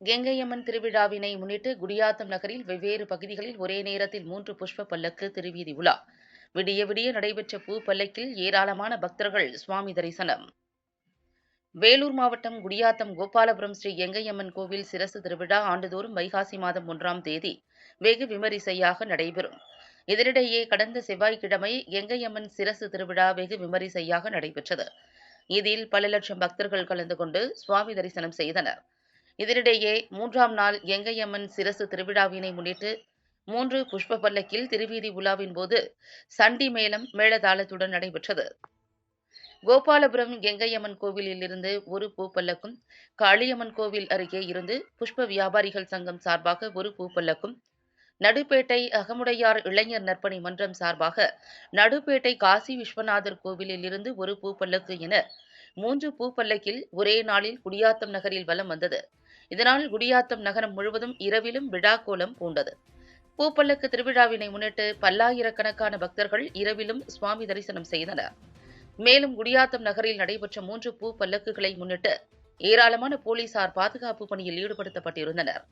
கெங்கையம்மன் திருவிழாவினை முன்னிட்டு குடியாத்தம் நகரில் வெவ்வேறு பகுதிகளில் ஒரே நேரத்தில் 3 புஷ்ப பல்லக்கு திருவீதி உலா. விடிய விடிய நடைபெற்ற பூ பல்லக்கில் ஏராளமான பக்தர்கள் சுவாமி தரிசனம். வேலூர் மாவட்டம் குடியாத்தம் கோபாலபுரம் ஸ்ரீ கெங்கையம்மன் கோவில் சிரசு திருவிழா ஆண்டுதோறும் வைகாசி மாதம் 1ஆம் தேதி வெகு விமரிசையாக நடைபெறும். இதனிடையே கடந்த செவ்வாய்க்கிழமை கெங்கையம்மன் சிரசு திருவிழா வெகு விமரிசையாக நடைபெற்றது. இதில் பல லட்சம் பக்தர்கள் கலந்து கொண்டு சுவாமி தரிசனம் செய்தனர். இதனிடையே 3ஆம் நாள் கெங்கையம்மன் சிரசு திருவிழாவினை முன்னிட்டு 3 புஷ்ப பல்லக்கில் திருவீதி உலாவின் போது சண்டி மேளம் மேளதாளத்துடன் நடைபெற்றது. கோபாலபுரம் கெங்கையம்மன் கோவிலில் இருந்து ஒரு பூப்பல்லக்கும், காளியம்மன் கோவில் அருகே இருந்து புஷ்ப வியாபாரிகள் சங்கம் சார்பாக ஒரு பூப்பல்லக்கும், நடுப்பேட்டை அகமுடையார் இளைஞர் நற்பணி மன்றம் சார்பாக நடுப்பேட்டை காசி விஸ்வநாதர் கோவிலில் இருந்து ஒரு பூப்பல்லக்கு என 3 பூப்பல்லக்கில் ஒரே நாளில் குடியாத்தம் நகரில் வலம் வந்தது. இதனால் குடியாத்தம் நகரம் முழுவதும் இரவிலும் விழா கோலம் பூண்டது. பூப்பல்லக்கு திருவிழாவினை முன்னிட்டு பல்லாயிரக்கணக்கான பக்தர்கள் இரவிலும் சுவாமி தரிசனம் செய்தனர். மேலும் குடியாத்தம் நகரில் நடைபெற்ற 3 பூ பல்லக்குகளை முன்னிட்டு ஏராளமான போலீசார் பாதுகாப்பு பணியில் ஈடுபடுத்தப்பட்டிருந்தனர்.